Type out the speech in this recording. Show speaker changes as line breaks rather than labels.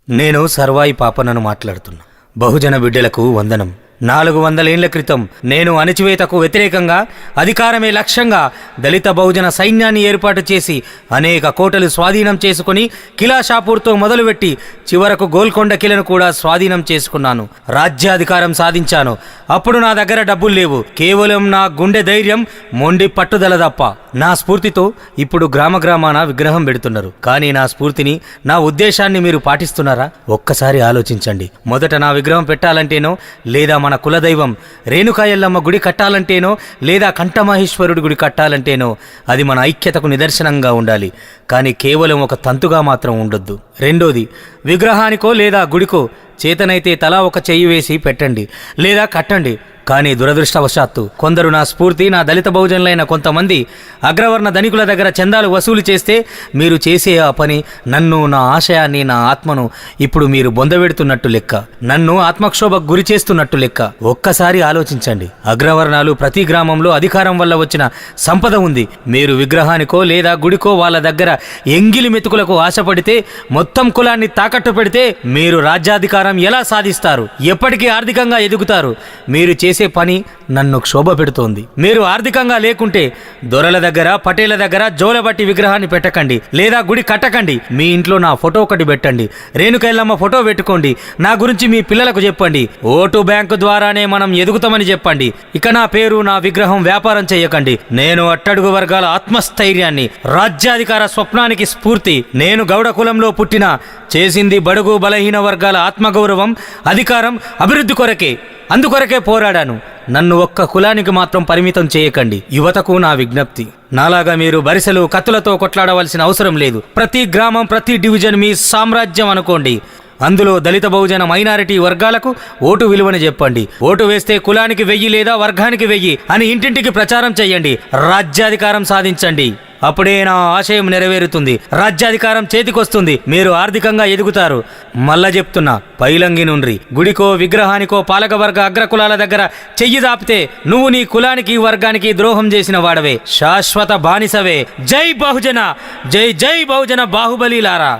నేను సర్వాయి పాపనను మాట్లాడుతున్నా. బహుజన బిడ్డలకు వందనం. 400 ఏళ్ల క్రితం నేను అణచివేతకు వ్యతిరేకంగా అధికారమే లక్ష్యంగా దళిత బహుజన సైన్యాన్ని ఏర్పాటు చేసి అనేక కోటలు స్వాధీనం చేసుకుని కిలా షాపూర్తో మొదలుపెట్టి చివరకు గోల్కొండ కిలను కూడా స్వాధీనం చేసుకున్నాను. రాజ్యాధికారం సాధించాను. అప్పుడు నా దగ్గర డబ్బులు లేవు. కేవలం నా గుండె ధైర్యం, మొండి పట్టుదల తప్ప. నా స్ఫూర్తితో ఇప్పుడు గ్రామాన విగ్రహం పెడుతున్నారు. కానీ నా స్ఫూర్తిని, నా ఉద్దేశాన్ని మీరు పాటిస్తున్నారా? ఒక్కసారి ఆలోచించండి. మొదట నా విగ్రహం పెట్టాలంటేనో, లేదా మన కులదైవం రేణుకా ఎల్లమ్మ గుడి కట్టాలంటేనో, లేదా కంఠమహేశ్వరుడి గుడి కట్టాలంటేనో అది మన ఐక్యతకు నిదర్శనంగా ఉండాలి. కానీ కేవలం ఒక తంతుగా మాత్రం ఉండొద్దు. రెండోది, విగ్రహానికో లేదా గుడికో చేతనైతే తలా ఒక చెయ్యి వేసి పెట్టండి లేదా కట్టండి. కానీ దురదృష్టవశాత్తు కొందరు నా స్ఫూర్తి, నా దళిత బహుజనులైన కొంతమంది అగ్రవర్ణ ధనికుల దగ్గర చందాలు వసూలు చేస్తే మీరు చేసే ఆ పని నన్ను, నా ఆశయాన్ని, నా ఆత్మను ఇప్పుడు మీరు బొందబెడుతున్నట్టు లెక్క. నన్ను ఆత్మక్షోభకు గురి చేస్తున్నట్టు లెక్క. ఒక్కసారి ఆలోచించండి. అగ్రవర్ణాలు ప్రతి గ్రామంలో అధికారం వల్ల వచ్చిన సంపద ఉంది. మీరు విగ్రహానికో లేదా గుడికో వాళ్ళ దగ్గర ఎంగిలి మెతుకులకు ఆశపడితే, మొత్తం కులాన్ని తాకట్టు పెడితే మీరు రాజ్యాధికారం ఎలా సాధిస్తారు? ఎప్పటికీ ఆర్థికంగా ఎదుగుతారు? మీరు చేసే పని నన్ను క్షోభ పెడుతోంది. మీరు ఆర్థికంగా లేకుంటే దొరల దగ్గర, పటేల దగ్గర జోలబట్టి విగ్రహాన్ని పెట్టకండి లేదా గుడి కట్టకండి. మీ ఇంట్లో నా ఫోటో ఒకటి పెట్టండి. రేణుకైల్లమ్మ ఫోటో పెట్టుకోండి. నా గురించి మీ పిల్లలకు చెప్పండి. ఓటు బ్యాంకు ద్వారానే మనం ఎదుగుతామని చెప్పండి. ఇక నా పేరు, నా విగ్రహం వ్యాపారం చేయకండి. నేను అట్టడుగు వర్గాల ఆత్మస్థైర్యాన్ని, రాజ్యాధికార స్వప్నానికి స్ఫూర్తి. నేను గౌడ కులంలో పుట్టిన, చేసింది బడుగు బలహీన వర్గాల ఆత్మగౌరవం, అధికారం, అభివృద్ధి కొరకే. అందుకొరకే పోరాడాను. నన్ను ఒక్క కులానికి మాత్రం పరిమితం చేయకండి. యువతకు నా విజ్ఞప్తి, నాలాగా మీరు బరిసెలు, కత్తులతో కొట్లాడవలసిన అవసరం లేదు. ప్రతి గ్రామం, ప్రతి డివిజన్ మీ సామ్రాజ్యం అనుకోండి. అందులో దళిత బహుజన మైనారిటీ వర్గాలకు ఓటు విలువని చెప్పండి. ఓటు వేస్తే కులానికి 1000 లేదా వర్గానికి 1000 అని ఇంటింటికి ప్రచారం చెయ్యండి. రాజ్యాధికారం సాధించండి. అప్పుడే నా ఆశయం నెరవేరుతుంది. రాజ్యాధికారం చేతికొస్తుంది. మీరు ఆర్థికంగా ఎదుగుతారు. మళ్ళా చెప్తున్నా, పైలంగి నుండి గుడికో విగ్రహానికో పాలకవర్గ అగ్రకులాల దగ్గర చెయ్యి దాపితే నువ్వు నీ కులానికి, వర్గానికి ద్రోహం చేసిన వాడవే, శాశ్వత బానిసవే. జై బహుజన, జై జై బహుజన బాహుబలిలారా.